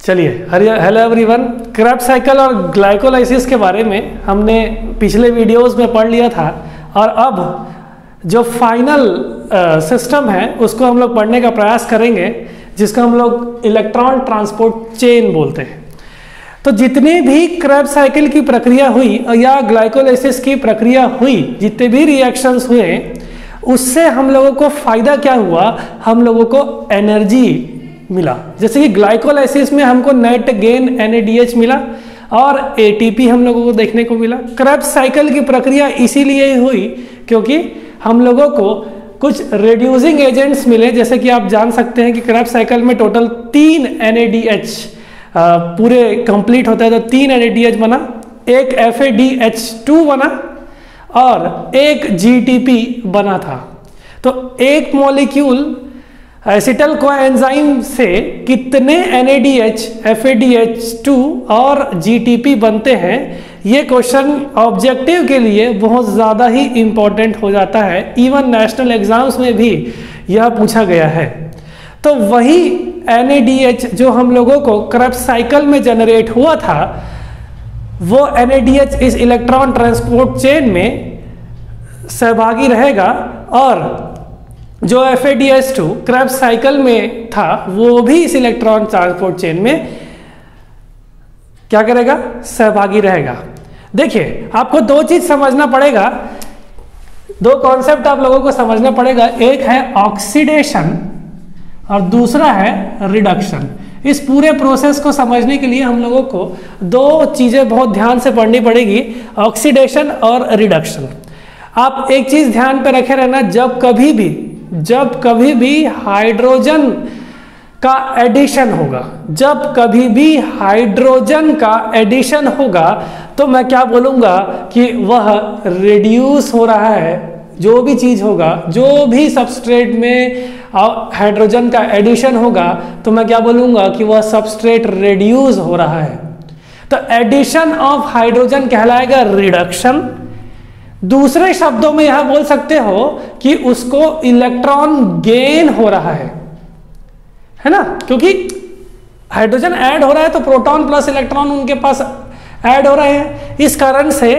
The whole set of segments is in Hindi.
चलिए, हेलो एवरीवन। क्रेब्स साइकिल और ग्लाइकोलाइसिस के बारे में हमने पिछले वीडियोस में पढ़ लिया था और अब जो फाइनल सिस्टम है उसको हम लोग पढ़ने का प्रयास करेंगे, जिसको हम लोग इलेक्ट्रॉन ट्रांसपोर्ट चेन बोलते हैं। तो जितनी भी क्रेब्स साइकिल की प्रक्रिया हुई या ग्लाइकोलाइसिस की प्रक्रिया हुई, जितने भी रिएक्शंस हुए, उससे हम लोगों को फायदा क्या हुआ? हम लोगों को एनर्जी मिला। जैसे कि ग्लाइकोलाइसिस में हमको नेट गेन NADH मिला और ATP हम लोगों को देखने को मिला। क्रेब्स साइकिल की प्रक्रिया इसीलिए हुई क्योंकि हम लोगों को कुछ रिड्यूसिंग एजेंट्स मिले। जैसे कि आप जान सकते हैं कि क्रेब्स साइकिल में टोटल 3 NADH पूरे कंप्लीट होता है, तो 3 NADH बना, एक FADH2 बना और एक GTP बना था। तो एक मॉलिक्यूल एसिटल कोएंजाइम से कितने NADH, FADH2 और GTP बनते हैं, ये क्वेश्चन ऑब्जेक्टिव के लिए बहुत ज़्यादा ही इम्पोर्टेंट हो जाता है। इवन नेशनल एग्जाम्स में भी यह पूछा गया है। तो वही NADH जो हम लोगों को क्रेब्स साइकिल में जनरेट हुआ था, वो NADH इस इलेक्ट्रॉन ट्रांसपोर्ट चेन में सहभागी रहेगा और जो FADH2 क्रेब्स साइकिल में था वो भी इस इलेक्ट्रॉन ट्रांसपोर्ट चेन में क्या करेगा? सहभागी रहेगा। देखिए, आपको दो चीज समझना पड़ेगा, दो कॉन्सेप्ट आप लोगों को समझना पड़ेगा। एक है ऑक्सीडेशन और दूसरा है रिडक्शन। इस पूरे प्रोसेस को समझने के लिए हम लोगों को दो चीजें बहुत ध्यान से पढ़नी पड़ेगी, ऑक्सीडेशन और रिडक्शन। आप एक चीज ध्यान पे रखे रहना, जब कभी भी हाइड्रोजन का एडिशन होगा, जब कभी भी हाइड्रोजन का एडिशन होगा, तो मैं क्या बोलूंगा कि वह रिड्यूस हो रहा है। जो भी चीज होगा, जो भी सबस्ट्रेट में हाइड्रोजन का एडिशन होगा, तो मैं क्या बोलूंगा कि वह सबस्ट्रेट रिड्यूस हो रहा है। तो एडिशन ऑफ हाइड्रोजन कहलाएगा रिडक्शन। दूसरे शब्दों में यह बोल सकते हो कि उसको इलेक्ट्रॉन गेन हो रहा है ना, क्योंकि हाइड्रोजन ऐड हो रहा है तो प्रोटॉन प्लस इलेक्ट्रॉन उनके पास ऐड हो रहे हैं। इस कारण से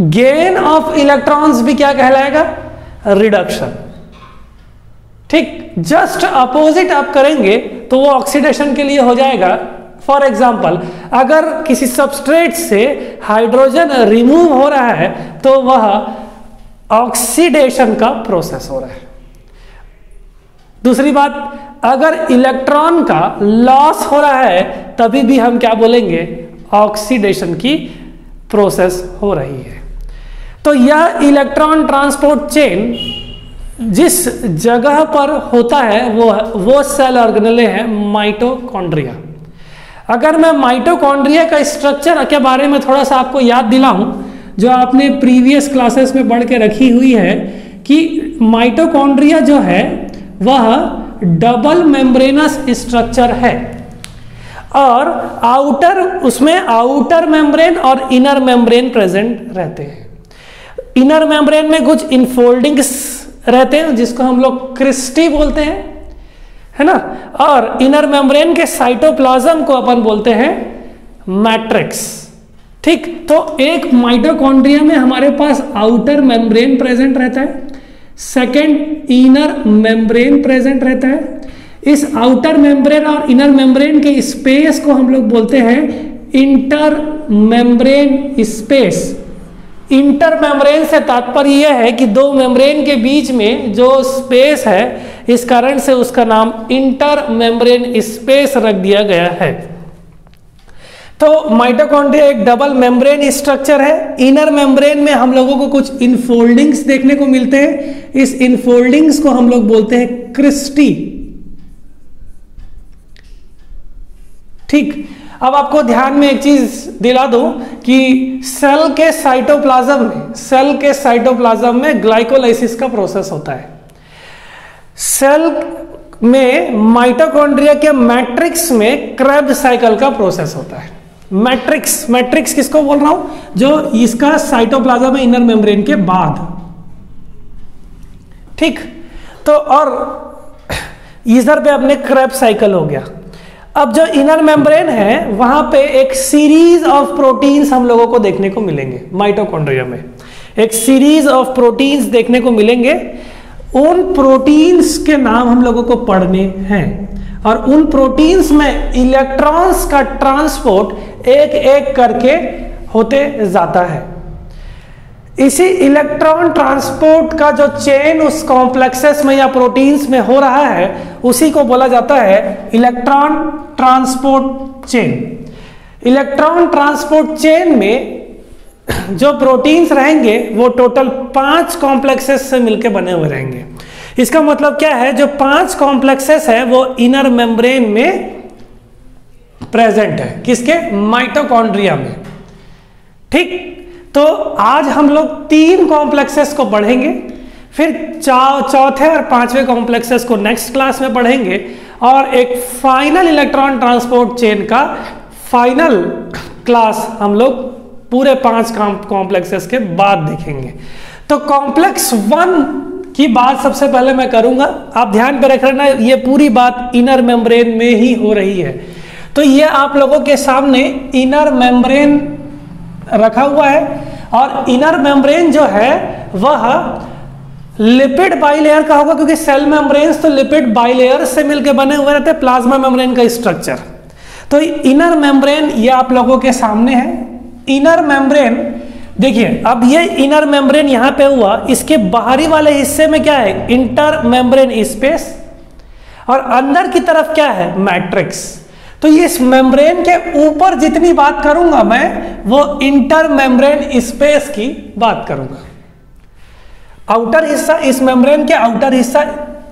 गेन ऑफ इलेक्ट्रॉन्स भी क्या कहलाएगा? रिडक्शन। ठीक, जस्ट अपोजिट आप करेंगे तो वो ऑक्सीडेशन के लिए हो जाएगा। फॉर एग्जाम्पल, अगर किसी सबस्ट्रेट से हाइड्रोजन रिमूव हो रहा है तो वह ऑक्सीडेशन का प्रोसेस हो रहा है। दूसरी बात, अगर इलेक्ट्रॉन का लॉस हो रहा है तभी भी हम क्या बोलेंगे? ऑक्सीडेशन की प्रोसेस हो रही है। तो यह इलेक्ट्रॉन ट्रांसपोर्ट चेन जिस जगह पर होता है वो सेल ऑर्गेनेल है माइटोकॉन्ड्रिया। अगर मैं माइटोकॉन्ड्रिया का स्ट्रक्चर के बारे में थोड़ा सा आपको याद दिलाऊं, जो आपने प्रीवियस क्लासेस में पढ़ के रखी हुई है, कि माइटोकॉन्ड्रिया जो है वह डबल मेम्ब्रेनस स्ट्रक्चर है और उसमें आउटर मेम्ब्रेन और इनर मेम्ब्रेन प्रेजेंट रहते हैं। इनर मेम्ब्रेन में कुछ इनफोल्डिंग्स रहते हैं जिसको हम लोग क्रिस्टी बोलते हैं, है ना, और इनर मेम्ब्रेन के साइटोप्लाज्म को अपन बोलते हैं मैट्रिक्स। ठीक, तो एक माइटोकॉन्ड्रिया में हमारे पास आउटर मेम्ब्रेन प्रेजेंट रहता है, सेकंड इनर मेम्ब्रेन प्रेजेंट रहता है। इस आउटर मेम्ब्रेन और इनर मेम्ब्रेन के स्पेस को हम लोग बोलते हैं inter membrane space. Inter membrane से तात्पर्य यह है कि दो मेम्ब्रेन के बीच में जो स्पेस है, इस कारण से उसका नाम इंटर मेम्ब्रेन स्पेस रख दिया गया है। तो माइटोकॉन्ड्रिया एक डबल मेम्ब्रेन स्ट्रक्चर है। इनर मेम्ब्रेन में हम लोगों को कुछ इनफोल्डिंग्स देखने को मिलते हैं। इस इनफोल्डिंग्स को हम लोग बोलते हैं क्रिस्टी। ठीक, अब आपको ध्यान में एक चीज दिला दूं कि सेल के साइटोप्लाज्म में ग्लाइकोलाइसिस का प्रोसेस होता है। सेल में माइटोकॉन्ड्रिया के मैट्रिक्स में क्रेब्स साइकिल का प्रोसेस होता है। मैट्रिक्स किसको बोल रहा हूं? जो इसका साइटोप्लाज्म है इनर मेम्ब्रेन के बाद। ठीक, तो और इधर पे अपने क्रेब्स साइकिल हो गया। अब जो इनर मेम्ब्रेन है वहां पे एक सीरीज ऑफ प्रोटीन्स हम लोगों को देखने को मिलेंगे। माइटोकॉन्ड्रिया में एक सीरीज ऑफ प्रोटीन्स देखने को मिलेंगे। उन प्रोटीन्स के नाम हम लोगों को पढ़ने हैं और उन प्रोटीन्स में इलेक्ट्रॉन्स का ट्रांसपोर्ट एक एक करके होते जाता है। इसी इलेक्ट्रॉन ट्रांसपोर्ट का जो चेन उस कॉम्प्लेक्सेस में या प्रोटीन्स में हो रहा है उसी को बोला जाता है electron transport chain. Electron transport chain में जो प्रोटीन्स रहेंगे वो टोटल 5 कॉम्प्लेक्सेस से मिलकर बने हुए रहेंगे। इसका मतलब क्या है, जो 5 कॉम्प्लेक्सेस है वो इनर मेम्ब्रेन में प्रेजेंट है। किसके? माइटोकॉन्ड्रिया में। ठीक, तो आज हम लोग 3 कॉम्प्लेक्सेस को पढ़ेंगे, फिर चौथे और 5वें कॉम्प्लेक्सेस को नेक्स्ट क्लास में पढ़ेंगे और एक फाइनल इलेक्ट्रॉन ट्रांसपोर्ट चेन का फाइनल क्लास हम लोग पूरे 5 कॉम्प्लेक्सेस के बाद देखेंगे। तो कॉम्प्लेक्स 1 की बात सबसे पहले मैं करूंगा। आप ध्यान पे रख लेना, ये पूरी बात इनर मेम्ब्रेन में ही हो रही है। तो ये आप लोगों के सामने इनर मेम्ब्रेन रखा हुआ है और इनर मेम्ब्रेन जो है वह लिपिड बाइलेयर का होगा, क्योंकि सेल मेम्ब्रेन्स तो लिपिड बाइलेयर से मिलकर बने हुए रहते हैं। प्लाज्मा मेम्ब्रेन का स्ट्रक्चर। तो इनर मेम्ब्रेन ये आप लोगों के सामने है। इनर मेम्ब्रेन देखिए, अब ये इनर मेम्ब्रेन यहां पे हुआ, इसके बाहरी वाले हिस्से में क्या है? इंटर मेम्ब्रेन स्पेस, और अंदर की तरफ क्या है? मैट्रिक्स। तो इस मेम्ब्रेन के ऊपर जितनी बात करूंगा मैं वो इंटर मेम्ब्रेन स्पेस की बात करूंगा। आउटर हिस्सा, इस मेम्ब्रेन के आउटर हिस्सा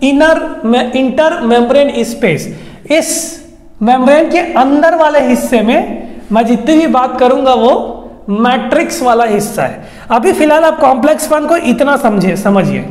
इंटर मेम्ब्रेन स्पेस। इस मेम्ब्रेन के अंदर वाले हिस्से में मैं जितनी भी बात करूंगा वो मैट्रिक्स वाला हिस्सा है। अभी फिलहाल आप कॉम्प्लेक्स 1 को इतना समझिए,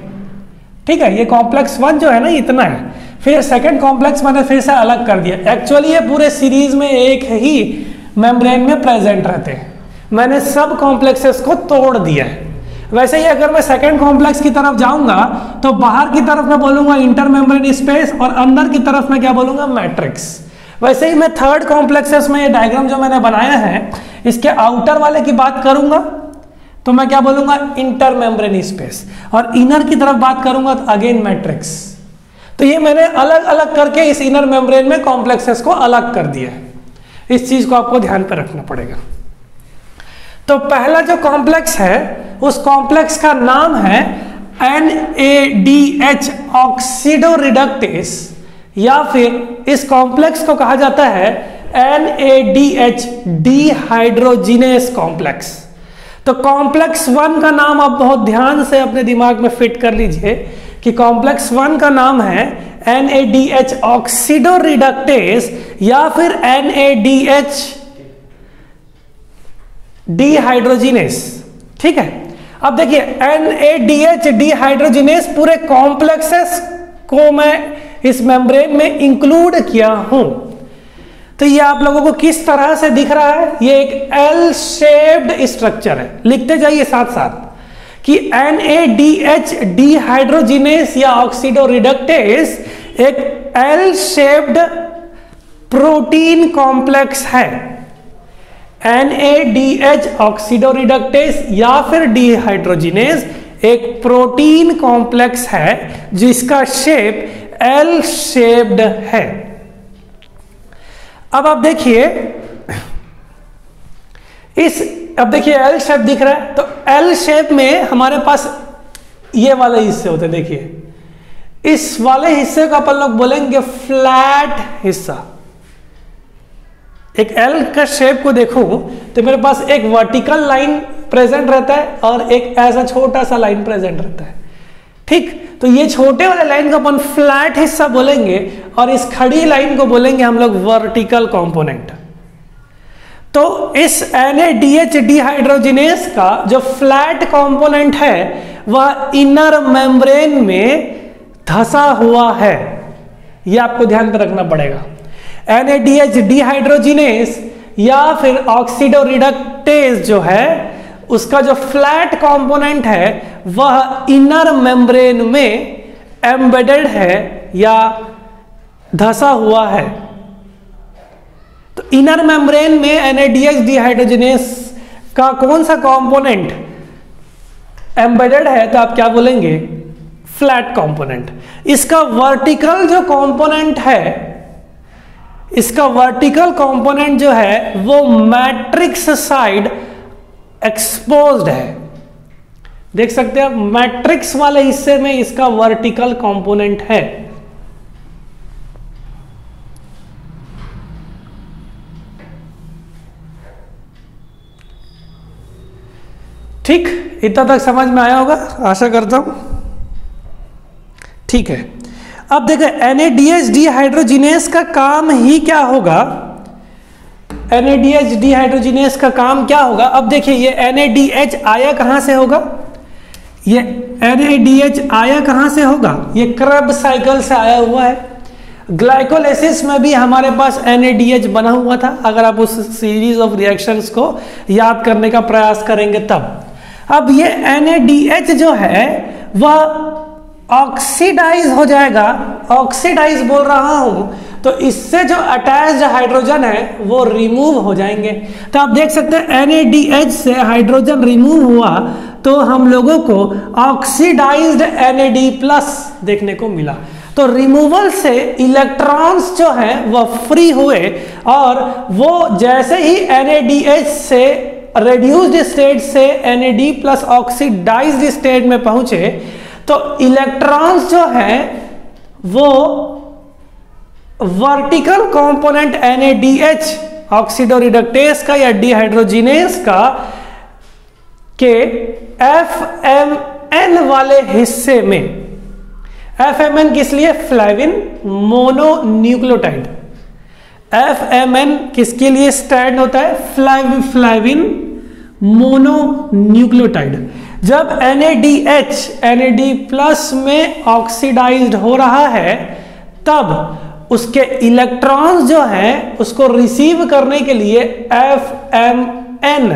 ठीक है? ये कॉम्प्लेक्स 1 जो है ना इतना है, फिर सेकंड कॉम्प्लेक्स मैंने फिर से अलग कर दिया। एक्चुअली ये पूरे सीरीज में एक ही मेम्ब्रेन में प्रेजेंट रहते हैं, मैंने सब कॉम्प्लेक्सेस को तोड़ दिया है। वैसे ही अगर मैं सेकंड कॉम्प्लेक्स की तरफ जाऊंगा तो बाहर की तरफ मैं बोलूंगा इंटर मेम्ब्रेन स्पेस और अंदर की तरफ मैं क्या बोलूंगा? मैट्रिक्स। वैसे ही मैं थर्ड कॉम्प्लेक्सेस में ये डायग्राम जो मैंने बनाया है इसके आउटर वाले की बात करूंगा तो मैं क्या बोलूंगा? इंटर मेम्ब्रेन स्पेस, और इनर की तरफ बात करूंगा तो अगेन मैट्रिक्स। तो ये मैंने अलग अलग करके इस इनर मेम्ब्रेन में कॉम्प्लेक्सेस को अलग कर दिया है। इस चीज को आपको ध्यान पर रखना पड़ेगा। तो पहला जो कॉम्प्लेक्स है उस कॉम्प्लेक्स का नाम है NADH ऑक्सीडोरिडक्टेस, या फिर इस कॉम्प्लेक्स को कहा जाता है NADH डिहाइड्रोजिनेस कॉम्प्लेक्स। तो कॉम्प्लेक्स 1 का नाम आप बहुत ध्यान से अपने दिमाग में फिट कर लीजिए कि कॉम्प्लेक्स 1 का नाम है NADH ऑक्सीडोरिडक्टेस या फिर NADH डिहाइड्रोजिनेस। ठीक है, अब देखिए NADH डिहाइड्रोजिनेस पूरे कॉम्प्लेक्सेस को मैं इस मेम्ब्रेन में इंक्लूड किया हूं। तो ये आप लोगों को किस तरह से दिख रहा है? ये एक एल शेप्ड स्ट्रक्चर है। लिखते जाइए साथ साथ कि NADH डिहाइड्रोजिनेस या ऑक्सीडोरिडक्टेस एक एल शेप्ड प्रोटीन कॉम्प्लेक्स है। NADH ऑक्सीडोरिडक्टेस या फिर डिहाइड्रोजिनेस एक प्रोटीन कॉम्प्लेक्स है जिसका शेप एल शेप्ड है। अब आप देखिए अब देखिए एल शेप दिख रहा है। तो एल शेप में हमारे पास ये वाले हिस्से होते हैं। देखिए इस वाले हिस्से को अपन लोग बोलेंगे फ्लैट हिस्सा। एक एल का शेप को देखूं तो मेरे पास एक वर्टिकल लाइन प्रेजेंट रहता है और एक ऐसा छोटा सा लाइन प्रेजेंट रहता है। ठीक, तो ये छोटे वाले लाइन को अपन फ्लैट हिस्सा बोलेंगे और इस खड़ी लाइन को बोलेंगे हम लोग वर्टिकल कंपोनेंट। तो इस NADH डिहाइड्रोजिनेस का जो फ्लैट कंपोनेंट है वह इनर मेम्ब्रेन में धंसा हुआ है। यह आपको ध्यान में रखना पड़ेगा। NADH डिहाइड्रोजिनेस या फिर ऑक्सीडोरिडक्टेस जो है उसका जो फ्लैट कंपोनेंट है वह इनर मेम्ब्रेन में एम्बेडेड है या धंसा हुआ है। इनर मेम्ब्रेन में NADH डिहाइड्रोजिनेस का कौन सा कंपोनेंट एम्बेडेड है, तो आप क्या बोलेंगे, फ्लैट कंपोनेंट। इसका वर्टिकल जो कंपोनेंट है, इसका वर्टिकल कंपोनेंट जो है वो मैट्रिक्स साइड एक्सपोज्ड है। देख सकते हैं मैट्रिक्स वाले हिस्से में इसका वर्टिकल कंपोनेंट है। ठीक, इतना तक समझ में आया होगा, आशा करता हूं। ठीक है, अब देखो NADH डिहाइड्रोजिनेस का काम ही क्या होगा, NADH डिहाइड्रोजिनेस का काम क्या होगा। अब देखिए ये NADH आया कहां से होगा, ये NADH आया कहां से होगा, ये क्रेब्स साइकिल से आया हुआ है। ग्लाइकोलाइसिस में भी हमारे पास NADH बना हुआ था, अगर आप उस सीरीज ऑफ रिएक्शंस को याद करने का प्रयास करेंगे तब। अब ये NADH जो है वह ऑक्सीडाइज हो जाएगा, ऑक्सीडाइज बोल रहा हूं तो इससे जो अटैच्ड हाइड्रोजन है वो रिमूव हो जाएंगे। तो आप देख सकते हैं NADH से हाइड्रोजन रिमूव हुआ तो हम लोगों को ऑक्सीडाइज्ड NAD+ देखने को मिला। तो रिमूवल से इलेक्ट्रॉन्स जो हैं वो फ्री हुए और वो जैसे ही NADH से रेड्यूस्ड स्टेट से NAD+ ऑक्सीडाइज्ड स्टेट में पहुंचे तो इलेक्ट्रॉन्स जो हैं वो वर्टिकल कंपोनेंट NADH ऑक्सीडोरिडक्टेस का या डिहाइड्रोजिनेस का के FMN वाले हिस्से में, FMN किस लिए, फ्लेविन मोनोन्यूक्लियोटाइड। FMN किसके लिए स्टैंड होता है, फ्लेविन मोनोन्यूक्लियोटाइड। जब NAD+ में ऑक्सीडाइज्ड हो रहा है तब उसके इलेक्ट्रॉन्स जो हैं उसको रिसीव करने के लिए FMN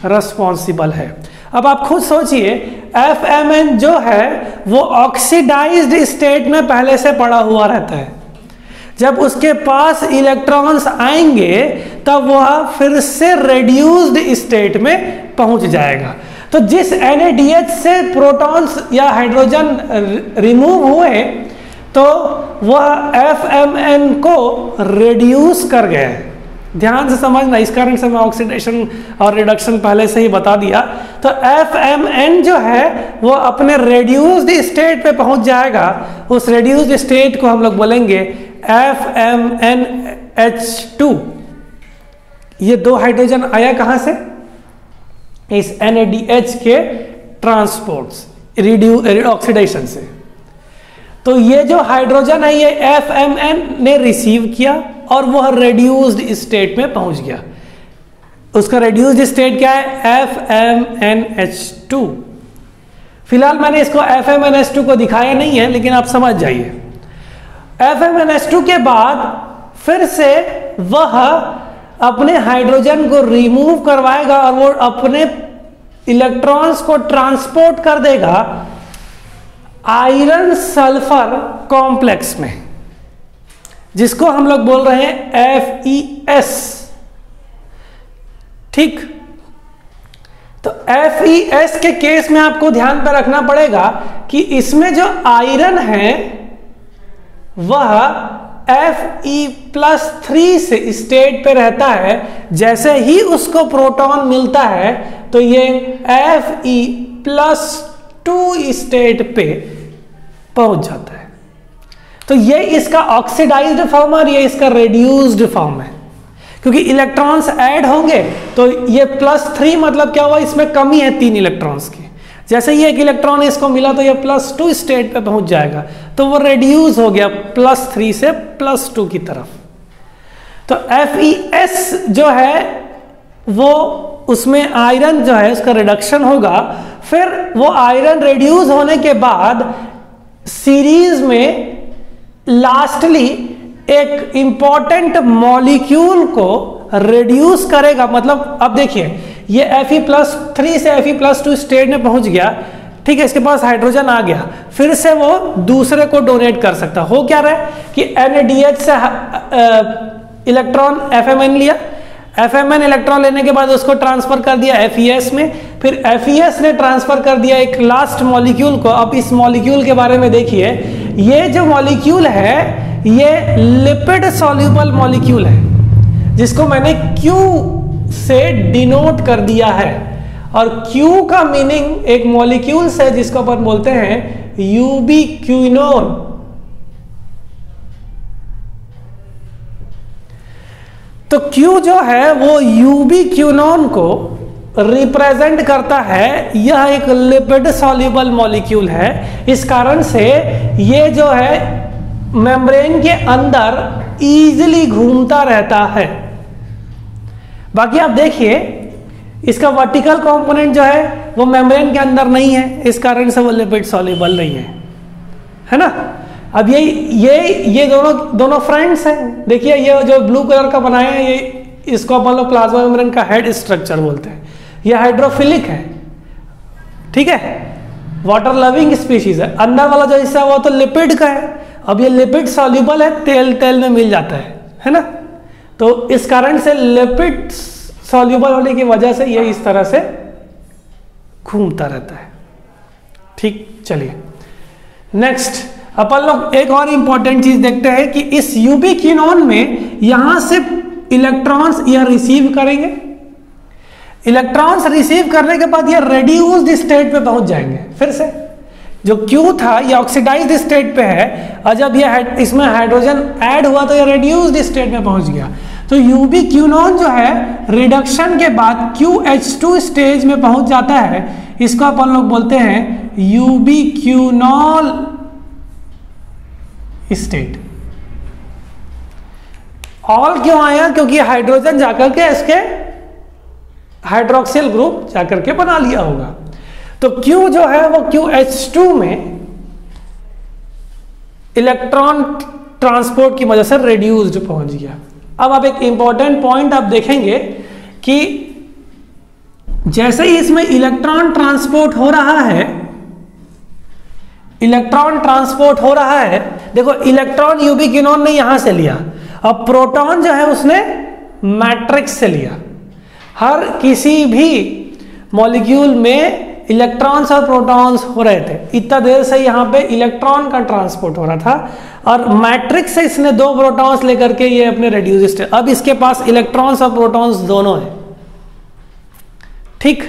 रिस्पॉन्सिबल है। अब आप खुद सोचिए FMN जो है वो ऑक्सीडाइज्ड स्टेट में पहले से पड़ा हुआ रहता है, जब उसके पास इलेक्ट्रॉन्स आएंगे तब वह फिर से रेड्यूस्ड स्टेट में पहुंच जाएगा। तो जिस NADH से प्रोटॉन्स या हाइड्रोजन रिमूव हुए तो वह FMN को रिड्यूस कर गए। ध्यान से समझना, इस कारण से मैं ऑक्सीडेशन और रिडक्शन पहले से ही बता दिया। तो FMN जो है वो अपने रेड्यूस्ड स्टेट पे पहुंच जाएगा, उस रेड्यूस्ड स्टेट को हम लोग बोलेंगे FMNH2। ये दो हाइड्रोजन आया कहां से, इस NADH के ट्रांसपोर्ट्स ऑक्सीडेशन से। तो ये जो हाइड्रोजन है ये FMN ने रिसीव किया और वह रेड्यूस्ड स्टेट में पहुंच गया। उसका रेड्यूस्ड स्टेट क्या है, FMNH2। फिलहाल मैंने इसको FMNH2 को दिखाया नहीं है, लेकिन आप समझ जाइए। FMNH2 के बाद फिर से वह अपने हाइड्रोजन को रिमूव करवाएगा और वो अपने इलेक्ट्रॉन्स को ट्रांसपोर्ट कर देगा आयरन सल्फर कॉम्प्लेक्स में, जिसको हम लोग बोल रहे हैं FeS। ठीक, तो FeS के केस में आपको ध्यान पर रखना पड़ेगा कि इसमें जो आयरन है वह Fe+3 से स्टेट पे रहता है। जैसे ही उसको प्रोटॉन मिलता है तो ये Fe+2 स्टेट पे पहुंच जाता है। तो ये इसका ऑक्सीडाइज्ड फॉर्म और ये इसका रेड्यूस्ड फॉर्म है, क्योंकि इलेक्ट्रॉन्स ऐड होंगे तो ये +3 मतलब क्या हुआ, इसमें कमी है 3 इलेक्ट्रॉन्स की। जैसे ही एक इलेक्ट्रॉन इसको मिला तो ये +2 स्टेट पे पहुंच जाएगा, तो वो रेड्यूस हो गया +3 से +2 की तरफ। तो FeS जो है वो उसमें आयरन जो है उसका रिडक्शन होगा। फिर वो आयरन रेड्यूस होने के बाद सीरीज में लास्टली एक इंपॉर्टेंट मॉलिक्यूल को रेड्यूस करेगा। मतलब अब देखिए ये Fe+3 से Fe+2 स्टेट में पहुंच गया, ठीक है, इसके पास हाइड्रोजन आ गया, फिर से वो दूसरे को डोनेट कर सकता। हो क्या रहा है कि NADH से इलेक्ट्रॉन FMN लिया, FMN इलेक्ट्रॉन लेने के बाद उसको ट्रांसफर कर दिया FES में, फिर FES ने ट्रांसफर कर दिया एक लास्ट मॉलिक्यूल को। अब इस मॉलिक्यूल के बारे में देखिए, ये जो मॉलिक्यूल है ये लिपिड सॉल्युबल मॉलिक्यूल है, जिसको मैंने Q से डिनोट कर दिया है। और Q का मीनिंग एक मॉलिक्यूल से जिसको अपन बोलते हैं यूबिक्विनोन। तो Q जो है वो यूबिक्विनोन को रिप्रेजेंट करता है। यह एक लिपिड सॉल्युबल मॉलिक्यूल है, इस कारण से ये जो है मेम्ब्रेन के अंदर इजीली घूमता रहता है। बाकी आप देखिए इसका वर्टिकल कंपोनेंट जो है वो मेम्ब्रेन के अंदर नहीं है, इस कारण से वो लिपिड सॉल्युबल नहीं है ना। अब ये दोनों फ्रेंड्स हैं। देखिए ये जो ब्लू कलर का बनाया है, ये इसको अपन लोग प्लाज्मा मेम्ब्रेन का हेड स्ट्रक्चर बोलते हैं। ये हाइड्रोफिलिक है, ठीक है, वाटर लविंग स्पीशीज है। अंदर वाला जो हिस्सा है वो तो लिपिड का है। अब ये लिपिड सॉल्युबल है, तेल में मिल जाता है ना। तो इस कारण से लिपिड सॉल्युबल होने की वजह से ये इस तरह से घूमता रहता है। ठीक, चलिए नेक्स्ट अपन लोग एक और इंपॉर्टेंट चीज देखते हैं कि इस यूबिक्विनोन में यहां से इलेक्ट्रॉन्स यह रिसीव करेंगे। इलेक्ट्रॉन्स रिसीव करने के बाद ये रेड्यूस्ड स्टेट पे पहुंच जाएंगे। फिर से जो Q था ये ऑक्सीडाइज्ड स्टेट पे है, और जब ये इसमें हाइड्रोजन ऐड हुआ तो ये रेड्यूस्ड स्टेट में पहुंच गया। तो यूबिक्विनोन जो है रिडक्शन के बाद QH2 स्टेज में पहुंच जाता है। इसको अपन लोग बोलते हैं यूबिक्विनोल स्टेट। ऑल क्यों आया? क्योंकि हाइड्रोजन जाकर के इसके हाइड्रोक्सिल ग्रुप जाकर के बना लिया होगा। तो Q जो है वो QH2 में इलेक्ट्रॉन ट्रांसपोर्ट की वजह से रेड्यूस्ड पहुंच गया। अब आप एक इंपॉर्टेंट पॉइंट आप देखेंगे कि जैसे ही इसमें इलेक्ट्रॉन ट्रांसपोर्ट हो रहा है, देखो इलेक्ट्रॉन यूबिक्विनोन ने यहां से लिया, अब प्रोटॉन जो है उसने मैट्रिक्स से लिया। हर किसी भी मॉलिक्यूल में इलेक्ट्रॉन्स और प्रोटॉन्स हो रहे थे। इतना देर से यहाँ पे इलेक्ट्रॉन का ट्रांसपोर्ट हो रहा था, और मैट्रिक्स से इसने 2 प्रोटॉन्स लेकर के ये अपने रेड्यूस्ड स्टेट, अब इसके पास इलेक्ट्रॉन्स और प्रोटॉन्स दोनों है। ठीक,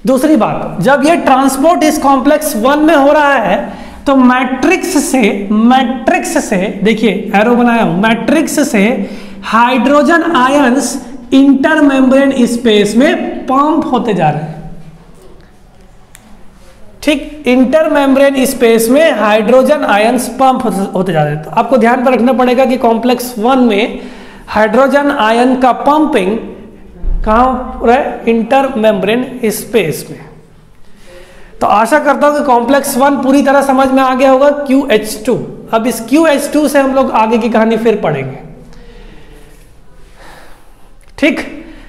दूसरी बात, जब ये ट्रांसपोर्ट इस कॉम्प्लेक्स 1 में हो रहा है तो मैट्रिक्स से देखिए एरो बनाया हूं, मैट्रिक्स से hydrogen ions inter membrane space में पंप होते जा रहे हैं। ठीक, इंटर मेम्ब्रेन स्पेस में हाइड्रोजन आयंस पंप होते जा रहे हैं। तो आपको ध्यान पर रखना पड़ेगा कि कॉम्प्लेक्स 1 में हाइड्रोजन आयन का पंपिंग कहां हो रहा है? इंटर मेम्ब्रेन स्पेस में। तो आशा करता हूं कि कॉम्प्लेक्स 1 पूरी तरह समझ में आ गया होगा। QH2, अब इस QH2 से हम लोग आगे की कहानी फिर पढ़ेंगे। ठीक,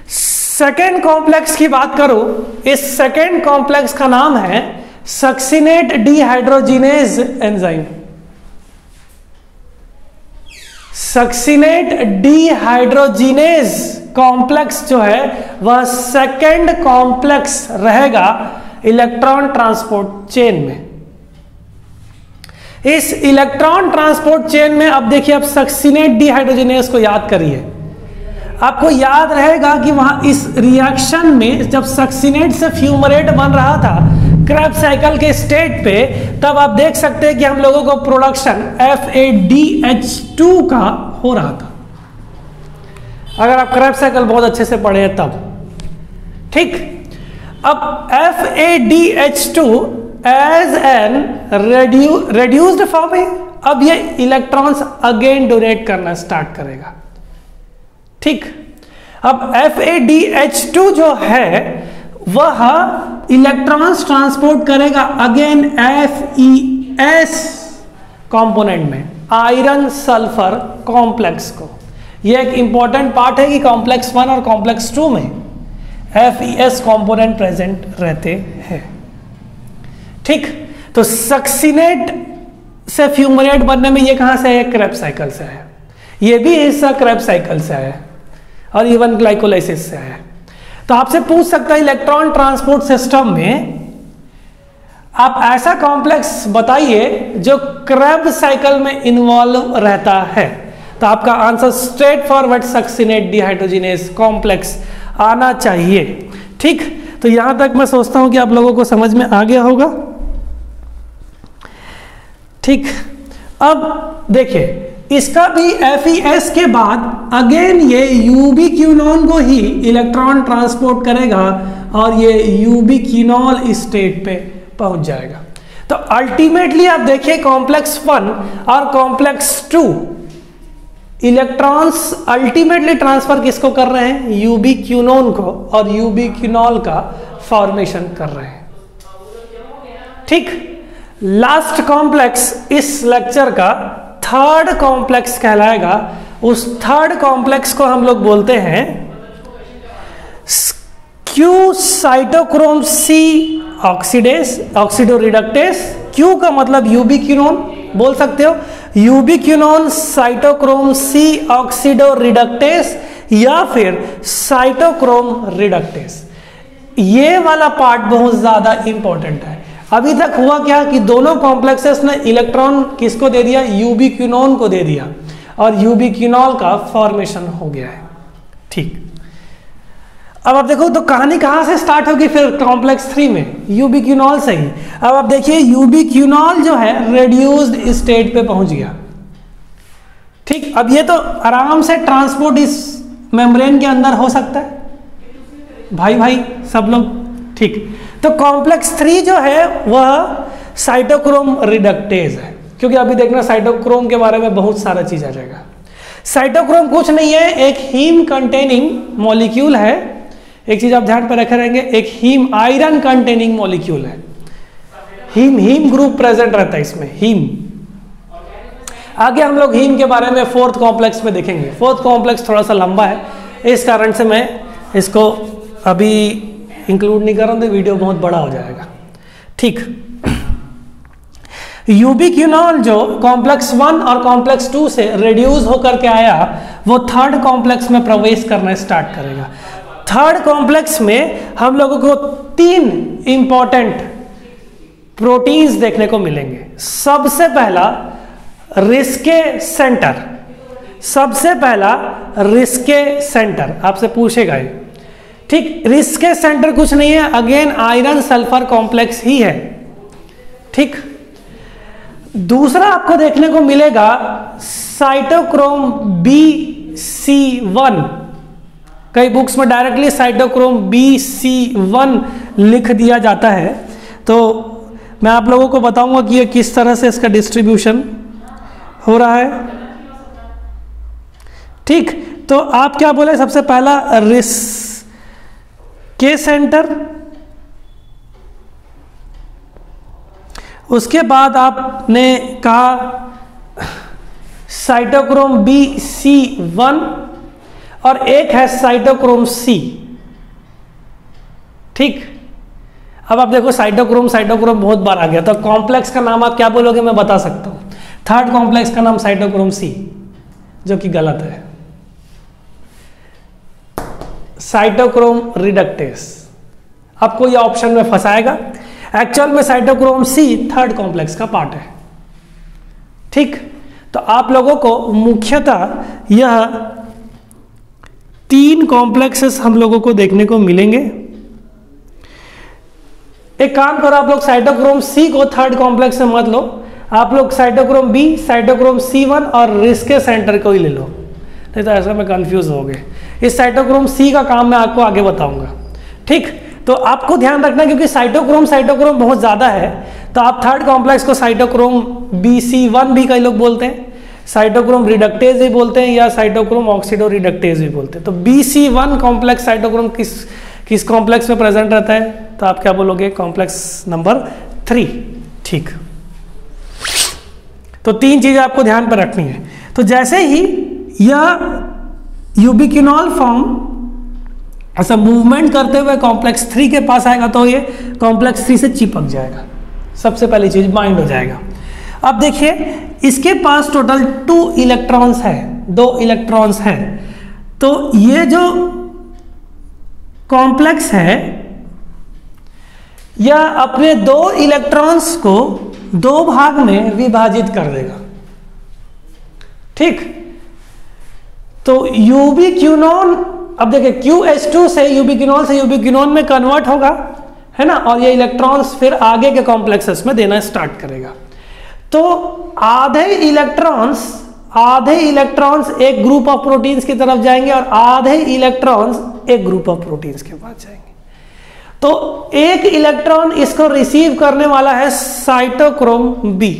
सेकेंड कॉम्प्लेक्स की बात करूं, इस सेकेंड कॉम्प्लेक्स का नाम है succinate dehydrogenase enzyme. Succinate dehydrogenase complex जो है वह सेकेंड कॉम्प्लेक्स रहेगा इलेक्ट्रॉन ट्रांसपोर्ट चेन में। इस इलेक्ट्रॉन ट्रांसपोर्ट चेन में अब देखिए, अब सक्सिनेट डिहाइड्रोजिनेज को याद करिए। आपको याद रहेगा कि वहां इस रिएक्शन में जब सक्सिनेट से फ्यूमरेट बन रहा था क्रेब्स साइकिल के स्टेट पे, तब आप देख सकते हैं कि हम लोगों को प्रोडक्शन FADH2 का हो रहा था। अगर आप क्रेब्स साइकिल बहुत अच्छे से पढ़े हैं तब। ठीक, अब FADH2 as an reduced form है। अब ये इलेक्ट्रॉन्स अगेन डोनेट करना स्टार्ट करेगा। ठीक, अब FADH2 जो है वह इलेक्ट्रॉन्स ट्रांसपोर्ट करेगा अगेन FeS कंपोनेंट में, आयरन सल्फर कॉम्प्लेक्स को। यह एक इंपॉर्टेंट पार्ट है कि कॉम्प्लेक्स 1 और कॉम्प्लेक्स 2 में FeS कंपोनेंट प्रेजेंट रहते हैं। ठीक, तो सक्सिनेट से फ्यूमरेट बनने में ये कहां से है? क्रेब्स साइकिल से है। ये भी हिस्सा क्रेब्स साइकिल से आया है और इवन ग्लाइकोलाइसिस से आया है। तो आपसे पूछ सकता है इलेक्ट्रॉन ट्रांसपोर्ट सिस्टम में आप ऐसा कॉम्प्लेक्स बताइए जो क्रेब्स साइकिल में इन्वॉल्व रहता है। तो आपका answer straight forward succinate dehydrogenase complex आना चाहिए। ठीक, तो यहां तक मैं सोचता हूं कि आप लोगों को समझ में आ गया होगा। ठीक, अब देखिए इसका भी FeS के बाद अगेन ये यूबिक्विनोन को ही इलेक्ट्रॉन ट्रांसपोर्ट करेगा और ये यूबिक्विनोल स्टेट पे पहुंच जाएगा। तो अल्टीमेटली आप देखिए कॉम्प्लेक्स 1 और कॉम्प्लेक्स 2 इलेक्ट्रॉन्स अल्टीमेटली ट्रांसफर किसको कर रहे हैं? यूबिक्विनोन को, और यूबिक्विनोल का फॉर्मेशन कर रहे हैं। ठीक, लास्ट कॉम्प्लेक्स इस लेक्चर का थर्ड कॉम्प्लेक्स कहलाएगा। उस थर्ड कॉम्प्लेक्स को हम लोग बोलते हैं Q cytochrome C oxidase oxido reductase. Q का मतलब यूबिक्विनोन बोल सकते हो, ubiquinone cytochrome C oxido reductase या फिर साइटोक्रोम रिडक्टेस। ये वाला पार्ट बहुत ज्यादा इंपॉर्टेंट है। अभी तक हुआ क्या कि दोनों कॉम्प्लेक्सेस ने इलेक्ट्रॉन किसको दे दिया? यूबिक्विनोन को दे दिया और यूबिक्विनोल का फॉर्मेशन हो गया है। ठीक, अब आप देखो तो कहानी कहां से स्टार्ट होगी फिर कॉम्प्लेक्स 3 में? यूबिक्विनोल से ही। अब आप देखिए यूबिक्विनोल जो है रेड्यूस्ड स्टेट पे पहुंच गया। ठीक, अब ये तो आराम से ट्रांसपोर्ट इस मेम्ब्रेन के अंदर हो सकता है भाई सब लोग। ठीक, तो कॉम्प्लेक्स 3 जो है वह साइटोक्रोम रिडक्टेज है, क्योंकि अभी देखना साइटोक्रोम के बारे में बहुत सारा चीज आ जाएगा। साइटोक्रोम कुछ नहीं है, एक हीम कंटेनिंग मॉलिक्यूल है। एक चीज आप ध्यान पर रखे रहेंगे, एक हीम आयरन कंटेनिंग मॉलिक्यूल है। हीम ग्रुप प्रेजेंट रहता है इसमें, हीम। आगे हम लोग हीम के बारे में फोर्थ कॉम्प्लेक्स में देखेंगे। फोर्थ कॉम्प्लेक्स थोड़ा सा लंबा है, इस कारण से मैं इसको अभी इंक्लूड नहीं कर रहा हूं, तो वीडियो बहुत बड़ा हो जाएगा। ठीक, यूबिक्विनोल जो कॉम्प्लेक्स 1 और कॉम्प्लेक्स 2 से रिड्यूस होकर के आया, वो थर्ड कॉम्प्लेक्स में प्रवेश करना स्टार्ट करेगा। थर्ड कॉम्प्लेक्स में हम लोगों को 3 इंपॉर्टेंट प्रोटीन्स देखने को मिलेंगे। सबसे पहला रिस्के सेंटर, सबसे पहला रिस्के सेंटर आपसे पूछेगा ये। ठीक, रिस्के सेंटर कुछ नहीं है, अगेन आयरन सल्फर कॉम्प्लेक्स ही है। ठीक, दूसरा आपको देखने को मिलेगा साइटोक्रोम BC1। कई बुक्स में डायरेक्टली साइटोक्रोम BC1 लिख दिया जाता है, तो मैं आप लोगों को बताऊंगा कि ये किस तरह से इसका डिस्ट्रीब्यूशन हो रहा है। ठीक, तो आप क्या बोले? सबसे पहला रिस्के सेंटर, उसके बाद आपने कहा साइटोक्रोम BC1 और एक है साइटोक्रोम C। ठीक, अब आप देखो साइटोक्रोम बहुत बार आ गया, तो कॉम्प्लेक्स का नाम आप क्या बोलोगे? मैं बता सकता हूं, थर्ड कॉम्प्लेक्स का नाम साइटोक्रोम C, जो कि गलत है। साइटोक्रोम रिडक्टेस आपको यह ऑप्शन में फंसाएगा। एक्चुअल में साइटोक्रोम C थर्ड कॉम्प्लेक्स का पार्ट है। ठीक, तो आप लोगों को मुख्यतः यह 3 कॉम्प्लेक्सेस हम लोगों को देखने को मिलेंगे। एक काम करो, आप लोग साइटोक्रोम C को थर्ड कॉम्प्लेक्स में मत लो, आप लोग साइटोक्रोम B, साइटोक्रोम C1 और रिस्के सेंटर को ही ले लो, नहीं तो ऐसा में कंफ्यूज हो गए। इस साइटोक्रोम C का काम मैं आपको आगे बताऊंगा। ठीक, तो आपको ध्यान रखना क्योंकि साइटोक्रोम बहुत ज्यादा है, तो आप थर्ड कॉम्प्लेक्स को साइटोक्रोम BC1 भी कई लोग बोलते हैं, साइटोक्रोम रिडक्टेज भी बोलते हैं, या साइटोक्रोम ऑक्सीडो रिडक्टेज भी बोलते हैं। तो BC1 कॉम्प्लेक्स साइटोक्रोम किस कॉम्प्लेक्स में प्रेजेंट रहता है? तो आप क्या बोलोगे? Complex number 3। ठीक, तो 3 चीजें आपको ध्यान पर रखनी है। तो जैसे ही यह यूबिक्विनोल फॉर्म ऐसा मूवमेंट करते हुए कॉम्प्लेक्स 3 के पास आएगा, तो ये कॉम्प्लेक्स 3 से चिपक जाएगा, सबसे पहली चीज बाइंड हो जाएगा। अब देखिए इसके पास टोटल 2 इलेक्ट्रॉन्स है, 2 इलेक्ट्रॉन्स हैं, तो ये जो कॉम्प्लेक्स है या अपने 2 इलेक्ट्रॉन्स को 2 भाग में विभाजित कर देगा। ठीक, तो यूबिक्विनोन, अब देखिए QH2 से यूबिक्विनोन में कन्वर्ट होगा, है ना, और ये इलेक्ट्रॉन्स फिर आगे के कॉम्प्लेक्सेस में देना स्टार्ट करेगा। तो आधे इलेक्ट्रॉन्स एक ग्रुप ऑफ प्रोटीन्स की तरफ जाएंगे और आधे इलेक्ट्रॉन्स एक ग्रुप ऑफ प्रोटीन्स के पास जाएंगे। तो एक इलेक्ट्रॉन इसको रिसीव करने वाला है साइटोक्रोम बी,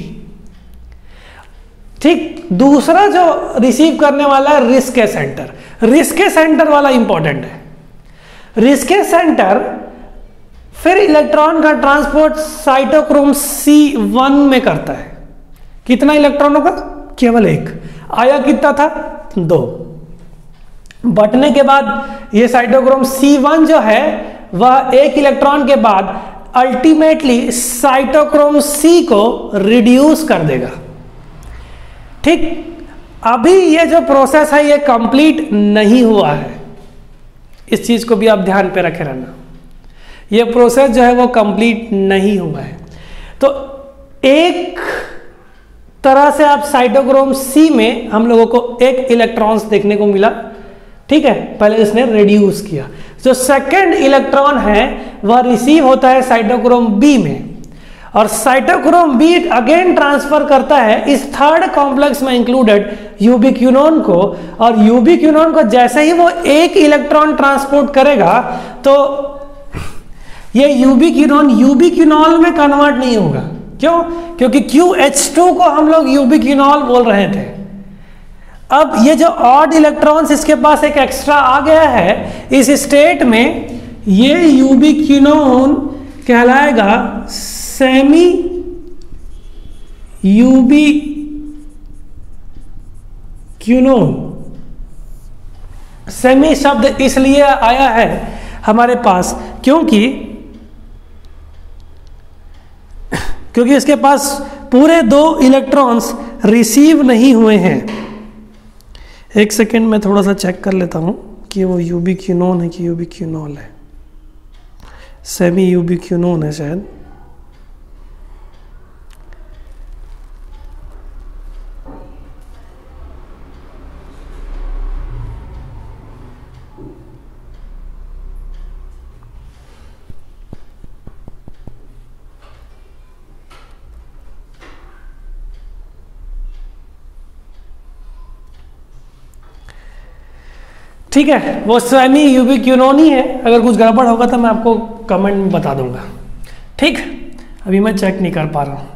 ठीक। दूसरा जो रिसीव करने वाला है रिस्के सेंटर। रिस्के सेंटर वाला इंपॉर्टेंट है। रिस्के सेंटर फिर इलेक्ट्रॉन का ट्रांसपोर्ट साइटोक्रोम C1 में करता है। कितना इलेक्ट्रॉनों का? केवल 1। आया कितना था? 2। बटने के बाद ये साइटोक्रोम C1 जो है वह 1 इलेक्ट्रॉन के बाद अल्टीमेटली साइटोक्रोम C को रिड्यूस कर देगा। ठीक, अभी ये जो प्रोसेस है ये कंप्लीट नहीं हुआ है। इस चीज को भी आप ध्यान पे रखे रहना। ये प्रोसेस जो है वो कंप्लीट नहीं हुआ है। तो एक तरह से आप साइटोक्रोम C में हम लोगों को 1 इलेक्ट्रॉन्स देखने को मिला, ठीक है, पहले इसने रिड्यूस किया। जो सेकंड इलेक्ट्रॉन है वह रिसीव होता है साइटोक्रोम B में, और साइटोक्रोम B अगेन ट्रांसफर करता है इस थर्ड कॉम्प्लेक्स में इंक्लूडेड यूबिक्विनोन को, और यूबिक्विनोन को जैसे ही वो 1 इलेक्ट्रॉन ट्रांसपोर्ट करेगा तो ये यूबिक्विनोल में कन्वर्ट नहीं होगा। क्यों? क्योंकि QH2 को हम लोग यूबिक्विनोल बोल रहे थे। अब ये जो ऑड इलेक्ट्रॉन्स इसके पास एक एक्स्ट्रा आ गया है, इस स्टेट में ये यूबिक्विनोन कहलाएगा सेमी यूबिक्विनोन। सेमी शब्द इसलिए आया है हमारे पास क्योंकि इसके पास पूरे 2 इलेक्ट्रॉन्स रिसीव नहीं हुए हैं। एक सेकेंड में थोड़ा सा चेक कर लेता हूं कि वो यूबिक्विनोन है कि यूबिक्विनोल है। सेमी यूबिक्विनोन है शायद। ठीक है, वो सेमी यूबिक्विनोन ही है। अगर कुछ गड़बड़ होगा तो मैं आपको कमेंट में बता दूंगा। ठीक, अभी मैं चेक नहीं कर पा रहा हूं।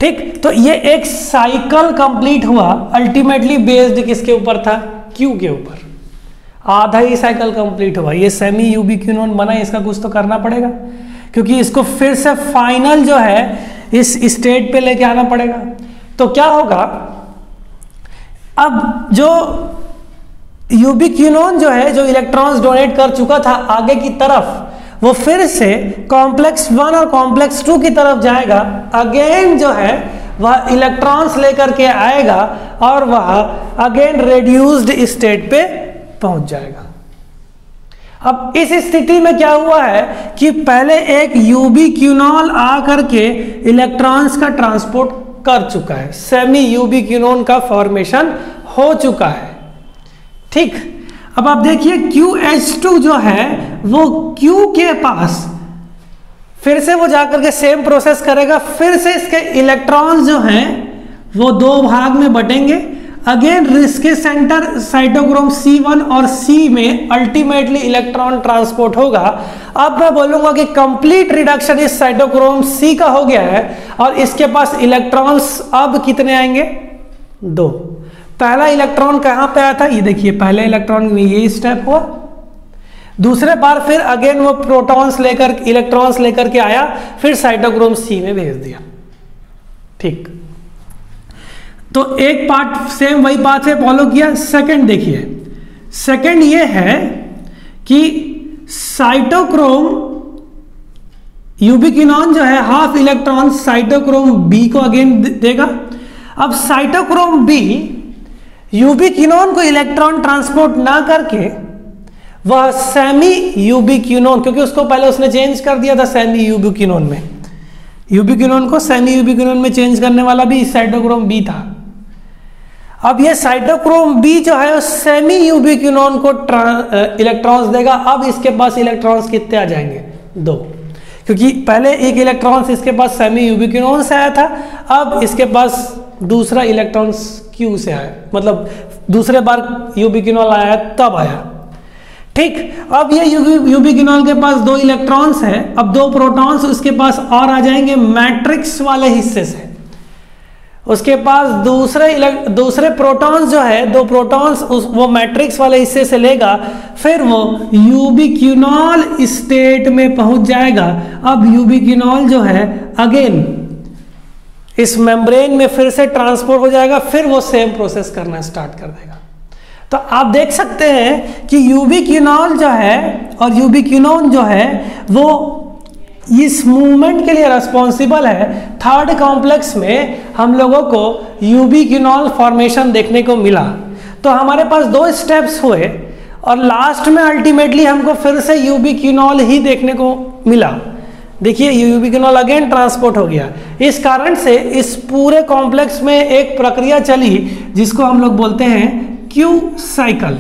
ठीक, तो ये एक साइकिल कंप्लीट हुआ, अल्टीमेटली बेस्ड किसके ऊपर था? क्यू के ऊपर। आधा ही साइकिल कंप्लीट हुआ, ये सेमी यूबिक्विनोन बना, इसका कुछ तो करना पड़ेगा क्योंकि इसको फिर से फाइनल जो है इस स्टेट पे लेके आना पड़ेगा। तो क्या होगा, अब जो यूबिक्विनोन जो है, जो इलेक्ट्रॉन्स डोनेट कर चुका था आगे की तरफ, वो फिर से कॉम्प्लेक्स 1 और कॉम्प्लेक्स 2 की तरफ जाएगा। अगेन जो है वह इलेक्ट्रॉन्स लेकर के आएगा और वह अगेन रिड्यूस्ड स्टेट पे पहुंच जाएगा। अब इस स्थिति में क्या हुआ है कि पहले एक यूबिक्विनोल आकर के इलेक्ट्रॉन्स का ट्रांसपोर्ट कर चुका है, सेमी यूबिक्विनोन का फॉर्मेशन हो चुका है। ठीक, अब आप देखिए QH2 जो है वो Q के पास फिर से वो जाकर के सेम प्रोसेस करेगा, फिर से इसके इलेक्ट्रॉन्स जो हैं वो 2 भाग में बटेंगे। Again Rieske centre cytochrome C1 और C में अल्टीमेटली इलेक्ट्रॉन ट्रांसपोर्ट होगा। अब मैं बोलूंगा कि कंप्लीट रिडक्शन इस साइटोक्रोम C का हो गया है और इसके पास इलेक्ट्रॉन्स अब कितने आएंगे? 2। पहला इलेक्ट्रॉन कहां पे आया था? ये देखिए, पहले इलेक्ट्रॉन में ये स्टेप हुआ, दूसरे बार फिर अगेन वो इलेक्ट्रॉन्स लेकर के आया, फिर साइटोक्रोम C में भेज दिया। ठीक, तो एक पार्ट सेम वही पाथ है फॉलो किया। सेकंड देखिए, सेकंड ये है कि साइटोक्रोम यूबिक्विनोन जो है हाफ इलेक्ट्रॉन साइटोक्रोम B को अगेन देगा। अब साइटोक्रोम B यूबिक्विनोन को इलेक्ट्रॉन ट्रांसपोर्ट ना करके वह सेमी यूबिक्विनोन, क्योंकि उसको पहले उसने चेंज कर दिया था सेमी यूबिक्विनोन में, यूबिक्विनोन को सेमी यूबिक्विनोन में चेंज करने वाला भी साइटोक्रोम बी था। अब ये साइटोक्रोम बी जो है सेमी यूबिक्विनोन को इलेक्ट्रॉन्स देगा। अब इसके पास इलेक्ट्रॉन्स कितने आ जाएंगे? 2, क्योंकि पहले एक इलेक्ट्रॉन्स इसके पास सेमी यूबिक्विनोन से आया था, अब इसके पास दूसरा इलेक्ट्रॉन्स क्यू से आया, मतलब दूसरे बार यूबिक्विनोन आया तब आया। ठीक, अब ये यूबिक्विनोन के पास 2 इलेक्ट्रॉन्स है, अब 2 प्रोटॉन्स उसके पास और आ जाएंगे मैट्रिक्स वाले हिस्से से। उसके पास दूसरे प्रोटॉन्स जो है 2 प्रोटॉन्स वो मैट्रिक्स वाले हिस्से से लेगा, फिर वो यूबिक्विनोल स्टेट में पहुंच जाएगा। अब यूबिक्विनोल जो है अगेन इस मेम्ब्रेन में फिर से ट्रांसपोर्ट हो जाएगा, फिर वो सेम प्रोसेस करना स्टार्ट कर देगा। तो आप देख सकते हैं कि यूबिक्विनोल जो है और यूबिक्विनोन जो है वो इस मूवमेंट के लिए रिस्पॉन्सिबल है। थर्ड कॉम्प्लेक्स में हम लोगों को यूबिक्विनोल फॉर्मेशन देखने को मिला। तो हमारे पास 2 स्टेप्स हुए और लास्ट में अल्टीमेटली हमको फिर से यूबिक्विनोल ही देखने को मिला। देखिए यूबिक्विनोल अगेन ट्रांसपोर्ट हो गया। इस कारण से इस पूरे कॉम्प्लेक्स में एक प्रक्रिया चली जिसको हम लोग बोलते हैं क्यू साइकिल।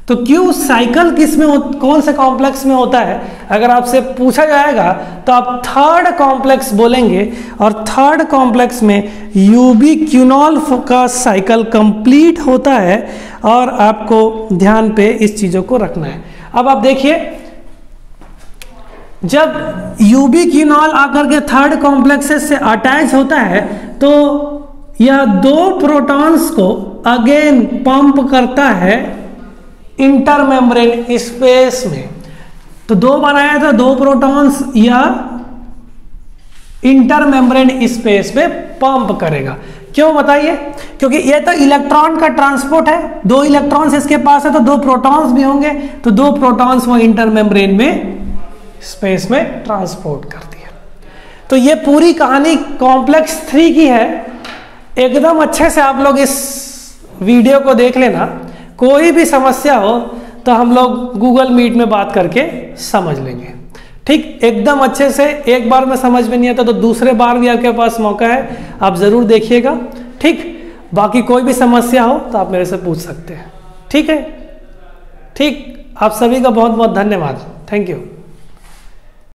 तो क्यू साइकिल किस में कौन से कॉम्प्लेक्स में होता है? अगर आपसे पूछा जाएगा तो आप थर्ड कॉम्प्लेक्स बोलेंगे, और थर्ड कॉम्प्लेक्स में यूबिक्विनोल का साइकिल कंप्लीट होता है, और आपको ध्यान पे इस चीजों को रखना है। अब आप देखिए, जब यूबिक्विनोल आकर के थर्ड कॉम्प्लेक्सेस से अटैच होता है तो यह 2 प्रोटॉन्स को अगेन पंप करता है इंटरमेम्ब्रेन स्पेस में। तो 2 बार आया था, 2 प्रोटॉन्स या इंटरमेम्ब्रेन स्पेस में पंप करेगा। क्यों बताइए? क्योंकि ये तो इलेक्ट्रॉन का ट्रांसपोर्ट है, 2 इलेक्ट्रॉन्स इसके पास है तो 2 प्रोटॉन्स भी होंगे, तो 2 प्रोटॉन्स वो इंटरमेम्ब्रेन में स्पेस में ट्रांसपोर्ट करती है। तो ये पूरी कहानी कॉम्प्लेक्स 3 की है। एकदम अच्छे से आप लोग इस वीडियो को देख लेना। कोई भी समस्या हो तो हम लोग गूगल मीट में बात करके समझ लेंगे। ठीक, एकदम अच्छे से। एक बार में समझ में नहीं आता तो दूसरे बार भी आपके पास मौका है, आप ज़रूर देखिएगा। ठीक, बाकी कोई भी समस्या हो तो आप मेरे से पूछ सकते हैं। ठीक है, ठीक। आप सभी का बहुत बहुत धन्यवाद। Thank you.